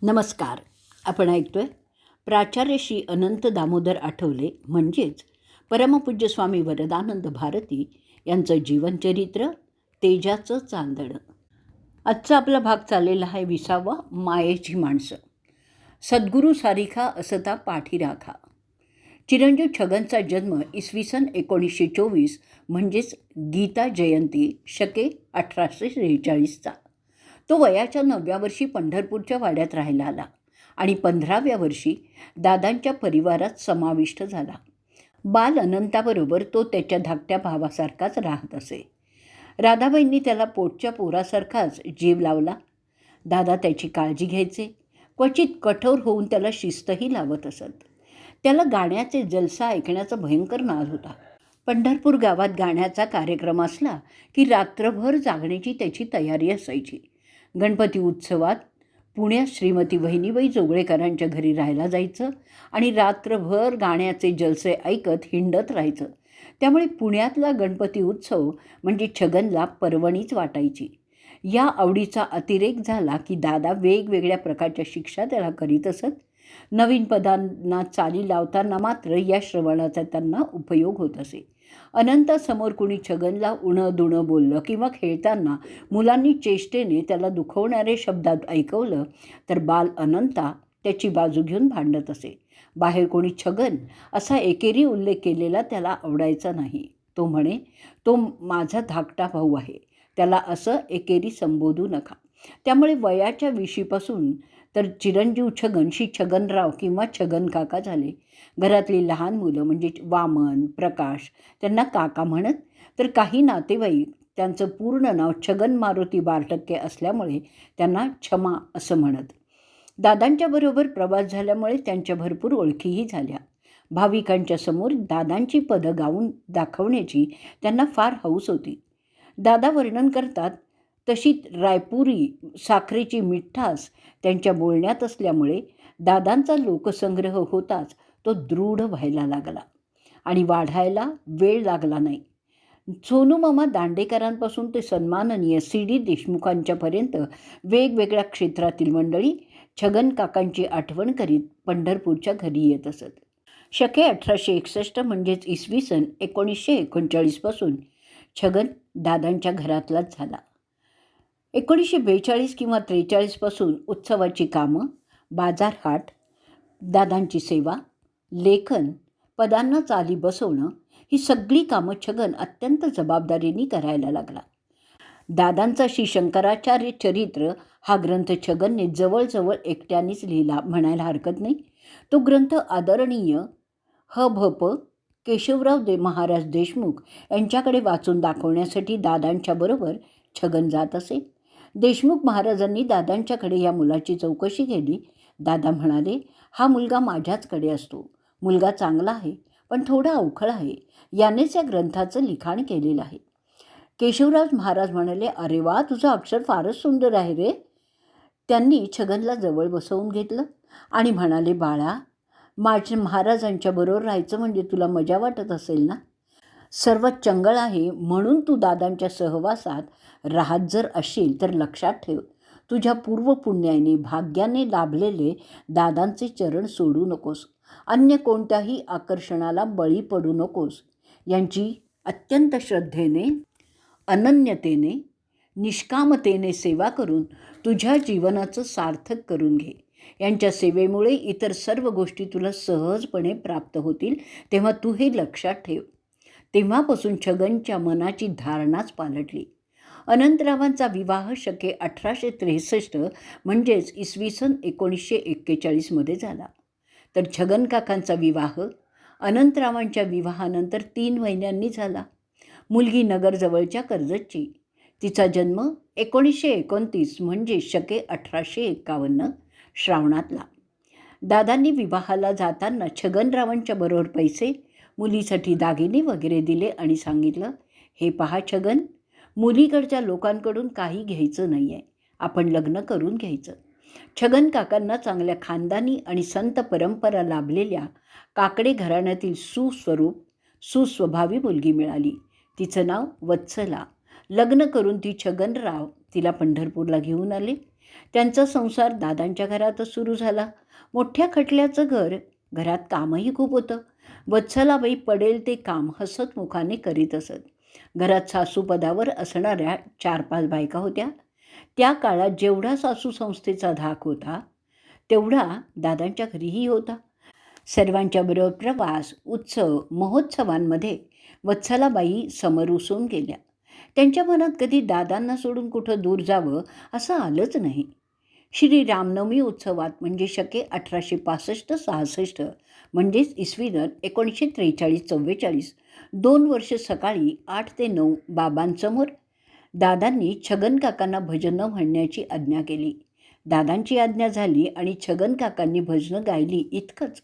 नमस्कार. आपण ऐकतोय प्राचार्य श्री अनंत दामोदर आठवले म्हणजेच परमपूज्य स्वामी वरदानंद भारती यांचं जीवनचरित्र तेजाचं चांदणं. आजचा आपला भाग चाललेला आहे 20वा मायेची माणसं. सद्गुरू सारिखा असता पाठी राखा. चिरंजीव छगनचा जन्म इसवी सन 1924 म्हणजेच गीता जयंती शके 1843चा. तो वयाच्या 9व्या वर्षी पंढरपूरच्या वाड्यात राहायला आला आणि 15व्या वर्षी दादांच्या परिवारात समाविष्ट झाला. बाल अनंताबरोबर तो त्याच्या धाकट्या भावासारखाच राहत असे. राधाबाईंनी त्याला पोटच्या पोरासारखाच जीव लावला. दादा त्याची काळजी घ्यायचे. क्वचित कठोर होऊन त्याला शिस्तही लावत असत. त्याला गाण्याचे जलसा ऐकण्याचा भयंकर नाद होता. पंढरपूर गावात गाण्याचा कार्यक्रम असला की रात्रभर जागण्याची त्याची तयारी असायची. गणपती उत्सवात पुण्यात श्रीमती वहिनीबाई जोगळेकरांच्या घरी राहायला जायचं आणि रात्रभर गाण्याचे जलसे ऐकत हिंडत राहायचं. त्यामुळे पुण्यातला गणपती उत्सव म्हणजे छगनला पर्वणीच वाटायची. या आवडीचा अतिरेक झाला की दादा वेगवेगळ्या प्रकारच्या शिक्षा त्याला करीत असत. नवीन पदांना चाली लावताना मात्र या श्रवणाचा त्यांना उपयोग होत असे. अनंतासमोर कुणी छगनला उणं दुणं बोललं किंवा खेळताना मुलांनी चेष्टेने त्याला दुखवणारे शब्दात ऐकवलं तर बाल अनंता त्याची बाजू घेऊन भांडत असे. बाहेर कोणी छगन असा एकेरी उल्लेख केलेला त्याला आवडायचा नाही. तो म्हणे, तो माझा धाकटा भाऊ आहे, त्याला असं एकेरी संबोधू नका. त्यामुळे वयाच्या 20पासून तर चिरंजीव छगन श्री छगनराव किंवा छगन काका झाले. घरातली लहान मुलं म्हणजे वामन, प्रकाश त्यांना काका म्हणत, तर काही नातेवाईक त्यांचं पूर्ण नाव छगन मारुती बारटक्के असल्यामुळे त्यांना क्षमा असं म्हणत. दादांच्याबरोबर प्रवास झाल्यामुळे त्यांच्या भरपूर ओळखीही झाल्या. भाविकांच्या समोर दादांची पदं गाऊन दाखवण्याची त्यांना फार हौस होती. दादा वर्णन करतात तशी रायपुरी साखरेची मिठास त्यांच्या बोलण्यात असल्यामुळे दादांचा लोकसंग्रह होताच तो दृढ व्हायला लागला आणि वाढायला वेळ लागला नाही. सोनूमामा दांडेकरांपासून ते सन्माननीय CD देशमुखांच्यापर्यंत वेगवेगळ्या क्षेत्रातील मंडळी छगन काकांची आठवण करीत पंढरपूरच्या घरी येत असत. शके 1861 म्हणजेच इसवी सन 1939पासून छगन दादांच्या घरातलाच झाला. 1942 किंवा 43पासून उत्सवाची कामं, बाजारहाट, दादांची सेवा, लेखन, पदांना चाली बसवणं ही सगळी कामं छगन अत्यंत जबाबदारीने करायला लागला. दादांचा श्री शंकराचार्य चरित्र हा ग्रंथ छगनने जवळजवळ एकट्यानेच लिहिला म्हणायला हरकत नाही. तो ग्रंथ आदरणीय ह.भ.प. केशवराव महाराज देशमुख यांच्याकडे वाचून दाखवण्यासाठी दादांच्याबरोबर छगन जात असे. देशमुख महाराजांनी दादांच्याकडे या मुलाची चौकशी केली. दादा म्हणाले, हा मुलगा माझ्याचकडे असतो. मुलगा चांगला आहे पण थोडा अवखळ आहे. यानेच या ग्रंथाचं लिखाण केलेलं आहे. केशवराव महाराज म्हणाले, अरे वा, तुझं अक्षर फारच सुंदर आहे रे. त्यांनी छगनला जवळ बसवून घेतलं आणि म्हणाले, बाळा, माझ्या महाराजांच्या बरोबर राहायचं म्हणजे तुला मजा वाटत असेल ना. सर्व चंगळ आहे म्हणून तू दादांच्या सहवासात राहत जर असशील तर लक्षात ठेव, तुझ्या पूर्वपुण्याने भाग्याने लाभलेले दादांचे चरण सोडू नकोस. अन्य कोणत्याही आकर्षणाला बळी पडू नकोस. यांची अत्यंत श्रद्धेने, अनन्यतेने, निष्कामतेने सेवा करून तुझ्या जीवनाचं सार्थक करून घे. यांच्या सेवेमुळे इतर सर्व गोष्टी तुला सहजपणे प्राप्त होतील, तेव्हा तू हे लक्षात ठेव. तेव्हापासून छगनच्या मनाची धारणाच पालटली. अनंतरावांचा विवाह शके 1863 म्हणजेच इसवी सन 1941मध्ये झाला. तर छगन काकांचा विवाह अनंतरावांच्या विवाहानंतर 3 महिन्यांनी झाला. मुलगी नगरजवळच्या कर्जतची. तिचा जन्म 1929 म्हणजे शके 1851 श्रावणातला. दादांनी विवाहाला जाताना छगनरावांच्या बरोबर पैसे, मुलीसाठी दागिने वगैरे दिले आणि सांगितलं, हे पहा छगन, मुलीकडच्या लोकांकडून काही घ्यायचं नाही आहे, आपण लग्न करून घ्यायचं. छगन काकांना चांगल्या खानदानी आणि संत परंपरा लाभलेल्या काकडे घराण्यातील सुस्वभावी मुलगी मिळाली. तिचं नाव वत्सला. लग्न करून ती छगनराव तिला पंढरपूरला घेऊन आले. त्यांचा संसार दादांच्या घरातच सुरू झाला. मोठ्या खटल्याचं घर, घरात कामही खूप होतं. वत्सलाबाई पडेल ते काम हसतमुखाने करीत असत. घरात सासूपदावर असणाऱ्या 4-5 बायका होत्या. त्या काळात जेवढा सासू संस्थेचा धाक होता तेवढा दादांच्या घरीही होता. सर्वांच्या बरोबर प्रवास, उत्सव, महोत्सवांमध्ये वत्सलाबाई समरसून गेल्या. त्यांच्या मनात कधी दादांना सोडून कुठं दूर जावं असं आलंच नाही. श्री रामनवमी उत्सवात म्हणजे शके 1865-66 म्हणजेच इसवी सन 1943-44 2 वर्ष सकाळी 8 ते 9 बाबांसमोर दादांनी छगन काकांना भजनं म्हणण्याची आज्ञा केली. दादांची आज्ञा झाली आणि छगन काकांनी भजनं गायली इतकंच.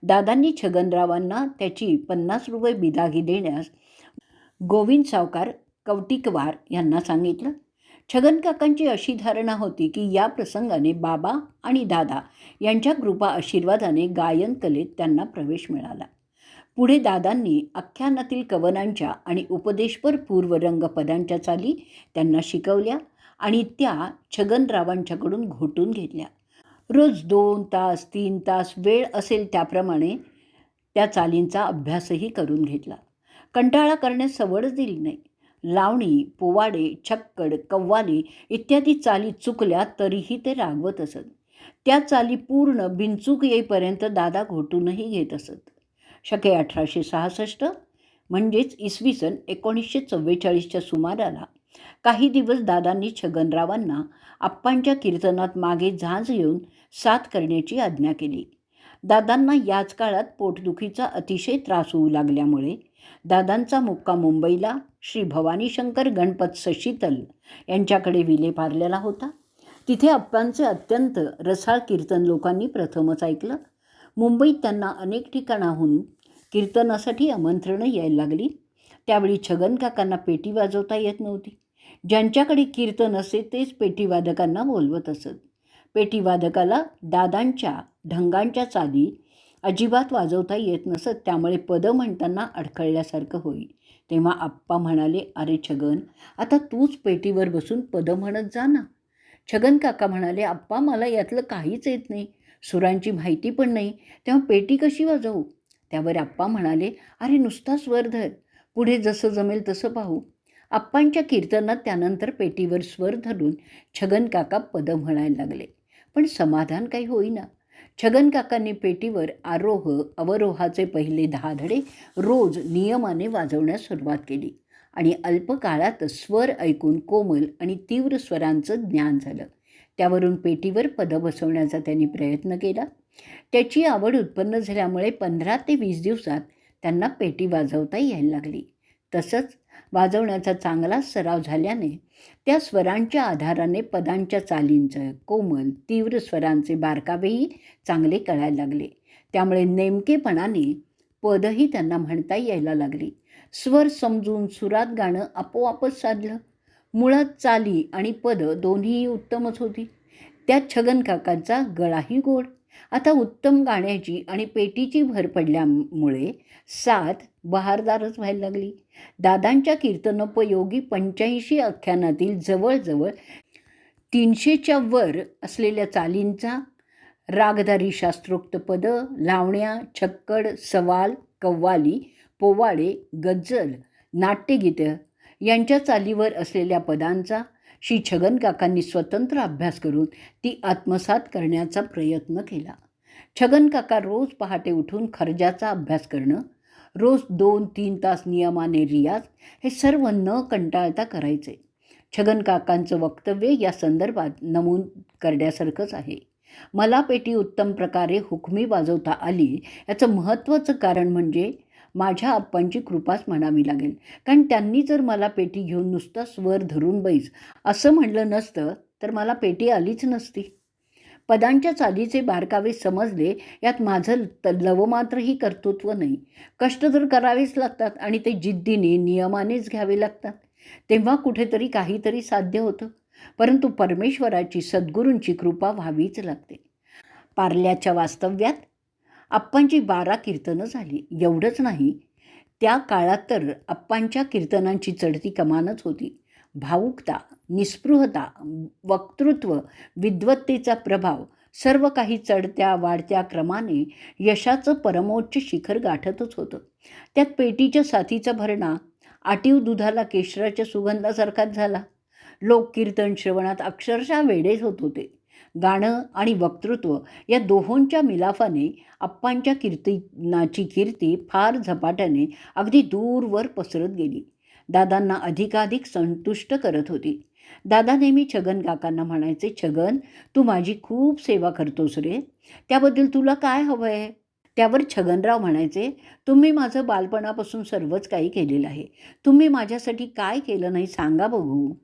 दादांनी छगनरावांना त्याची 50 रुपये बिदागी देण्यास गोविंद सावकार कवटिकवार यांना सांगितलं. छगन काकांची अशी धारणा होती की या प्रसंगाने बाबा आणि दादा यांच्या कृपा आशीर्वादाने गायन कलेत त्यांना प्रवेश मिळाला. पुढे दादांनी आख्यानातील कवनांच्या आणि उपदेशपर पूर्वरंग पदांच्या चाली त्यांना शिकवल्या आणि त्या छगनरावांच्याकडून घोटून घेतल्या. रोज 2 तास 3 तास वेळ असेल त्याप्रमाणे त्या चालींचा अभ्यासही करून घेतला. कंटाळा करण्यास सवडच दिली नाही. लावणी, पोवाडे, छक्कड, कव्वाली इत्यादी चाली चुकल्या तरीही ते रागवत असत. त्या चाली पूर्ण बिनचूक येईपर्यंत दादा घोटूनही घेत असत. शके 1866 म्हणजेच इसवी सन 1944च्या सुमाराला काही दिवस दादांनी छगनरावांना आप्पांच्या कीर्तनात मागे झांज येऊन साथ करण्याची आज्ञा केली. दादांना याच काळात पोटदुखीचा अतिशय त्रास होऊ लागल्यामुळे दादांचा मुक्काम मुंबईला श्री भवानीशंकर गणपत सशीतल यांच्याकडे विलेपार्लेला होता. तिथे आप्पांचे अत्यंत रसाळ कीर्तन लोकांनी प्रथमच ऐकलं. मुंबईत त्यांना अनेक ठिकाणाहून कीर्तनासाठी आमंत्रणं यायला लागली. त्यावेळी छगन काकांना पेटी वाजवता येत नव्हती. ज्यांच्याकडे कीर्तन असे तेच पेटीवादकांना बोलवत असत. पेटीवादकाला दादांच्या ढंगांच्या चाली अजिबात वाजवता येत नसत. त्यामुळे पदं म्हणताना अडखळल्यासारखं होई. तेव्हा आप्पा म्हणाले, अरे छगन, आता तूच पेटीवर बसून पदं म्हणत जा ना. छगन काका म्हणाले, आप्पा मला यातलं काहीच येत नाही, सुरांची माहिती पण नाही, तेव्हा पेटी कशी वाजवू. त्यावर आप्पा म्हणाले, अरे नुसता स्वर धर, पुढे जसं जमेल तसं पाहू. आप्पांच्या कीर्तनात त्यानंतर पेटीवर स्वर धरून छगन काका पदं म्हणायला लागले. पण समाधान काही होईना. छगन काकांनी पेटीवर आरोह अवरोहाचे पहिले 10 धडे रोज नियमाने वाजवण्यास सुरुवात केली आणि अल्पकाळातच स्वर ऐकून कोमल आणि तीव्र स्वरांचं ज्ञान झालं. त्यावरून पेटीवर पदं बसवण्याचा त्यांनी प्रयत्न केला. त्याची आवड उत्पन्न झाल्यामुळे 15 ते 20 दिवसात त्यांना पेटी वाजवता यायला लागली. तसंच वाजवण्याचा चांगला सराव झाल्याने त्या स्वरांच्या आधाराने पदांच्या चालींचं कोमल तीव्र स्वरांचे बारकावेही चांगले कळायला लागले. त्यामुळे नेमकेपणाने पदही त्यांना म्हणता यायला लागली. स्वर समजून सुरात गाणं आपोआपच साधलं. मुळात चाली आणि पदं दोन्हीही उत्तमच होती. त्यात छगन काकांचा गळाही गोड. आता उत्तम गाण्याची आणि पेटीची भर पडल्यामुळे साथ बहारदारच व्हायला लागली. दादांच्या कीर्तनोपयोगी 85 आख्यानातील जवळजवळ 300च्या वर असलेल्या चालींचा रागधारी शास्त्रोक्त पदं, लावण्या, छक्कड, सवाल, कव्वाली, पोवाडे, गझल, नाट्यगीतं यांच्या चालीवर असलेल्या पदांचा श्री छगन काकांनी स्वतंत्र अभ्यास करून ती आत्मसात करण्याचा प्रयत्न केला. छगन काका रोज पहाटे उठून खर्जाचा अभ्यास करणं, रोज 2-3 तास नियमाने रियाज, हे सर्व न कंटाळता करायचे. छगन काकांचं वक्तव्य या संदर्भात नमूद करण्यासारखंच आहे. मला पेटी उत्तम प्रकारे हुकमी वाजवता आली याचं महत्त्वाचं कारण म्हणजे माझ्या आप्पांची कृपाच म्हणावी लागेल. कारण त्यांनी जर मला पेटी घेऊन नुसता स्वर धरून बैस असं म्हणलं नसतं तर मला पेटी आलीच नसती. पदांच्या चालीचे बारकावे समजले यात माझं लवमात्रही कर्तृत्व नाही. कष्ट तर करावेच लागतात आणि ते जिद्दीने नियमानेच घ्यावे लागतात. तेव्हा कुठेतरी काहीतरी साध्य होतं. परंतु परमेश्वराची सद्गुरूंची कृपा व्हावीच लागते. पार्ल्याच्या वास्तव्यात आप्पांची 12 कीर्तनं झाली. एवढंच नाही, त्या काळात तर आप्पांच्या कीर्तनांची चढती कमानच होती. भावुकता, निस्पृहता, वक्तृत्व, विद्वत्तेचा प्रभाव सर्व काही चढत्या वाढत्या क्रमाने यशाचं परमोच्च शिखर गाठतच होतं. त्यात पेटीच्या साथीचा भरणा आटीव दुधाला केशराच्या सुगंधासारखाच झाला. लोक कीर्तन श्रवणात अक्षरशः वेडेच होत होते. गाणं आणि वक्तृत्व या दोहोंच्या मिलाफाने आप्पांच्या कीर्तनाची कीर्ती फार झपाट्याने अगदी दूरवर पसरत गेली. दादांना अधिकाधिक संतुष्ट करत होती. दादा नेहमी छगन काकांना म्हणायचे, छगन, तू माझी खूप सेवा करतोस रे, त्याबद्दल तुला काय हवं आहे? त्यावर छगनराव म्हणायचे, तुम्ही माझं बालपणापासून सर्वच काही केलेलं आहे. तुम्ही माझ्यासाठी काय केलं नाही सांगा बघू.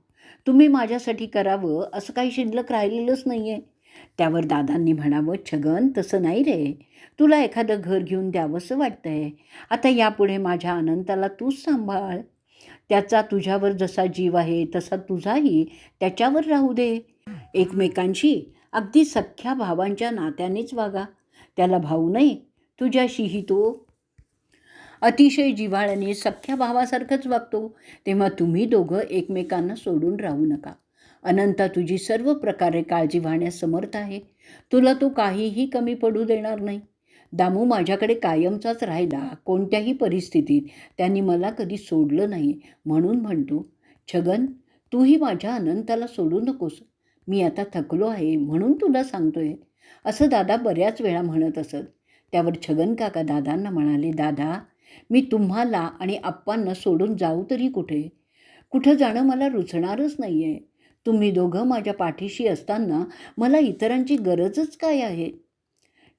तुम्ही माझ्यासाठी करावं असं काही शिल्लक राहिलेलंच नाही आहे. त्यावर दादांनी म्हणावं, छगन, तसं नाही रे, तुला एखादं घर घेऊन द्यावंसं वाटतंय. आता यापुढे माझ्या अनंताला तूच सांभाळ. त्याचा तुझ्यावर जसा जीव आहे तसा तुझाही त्याच्यावर राहू दे. एकमेकांशी अगदी सख्ख्या भावांच्या नात्यानेच वागा. त्याला भाऊ नाही, तुझ्याशीही तो अतिशय जिव्हाळ्याने सख्ख्या भावासारखंच वागतो. तेव्हा तुम्ही दोघं एकमेकांना सोडून राहू नका. अनंता तुझी सर्व प्रकारे काळजी वाहण्यास समर्थ आहे. तुला तो काहीही कमी पडू देणार नाही. दामू माझ्याकडे कायमचाच राहिला. कोणत्याही परिस्थितीत त्यांनी मला कधी सोडलं नाही. म्हणून म्हणतो, छगन, तूही माझ्या अनंताला सोडू नकोस. मी आता थकलो आहे म्हणून तुला सांगतोय, असं दादा बऱ्याच वेळा म्हणत असत. त्यावर छगन काका दादांना म्हणाले, दादा, मी तुम्हाला आणि आप्पांना सोडून जाऊ तरी कुठे? कुठं जाणं मला रुचणारच नाही आहे. तुम्ही दोघं माझ्या पाठीशी असताना मला इतरांची गरजच काय आहे?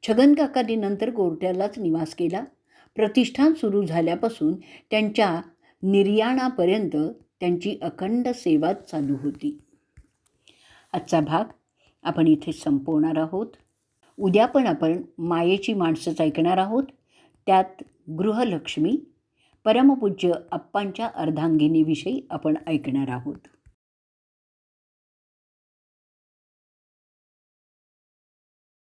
छगन काकांनी नंतर गोरट्यालाच निवास केला. प्रतिष्ठान सुरू झाल्यापासून त्यांच्या निर्याणापर्यंत त्यांची अखंड सेवा चालू होती. आजचा भाग आपण इथे संपवणार आहोत. उद्या पण आपण मायेची माणसंच ऐकणार आहोत. त्यात गृहलक्ष्मी, परमपूज्य आप्पांच्या अर्धांगिनीविषयी आपण ऐकणार आहोत.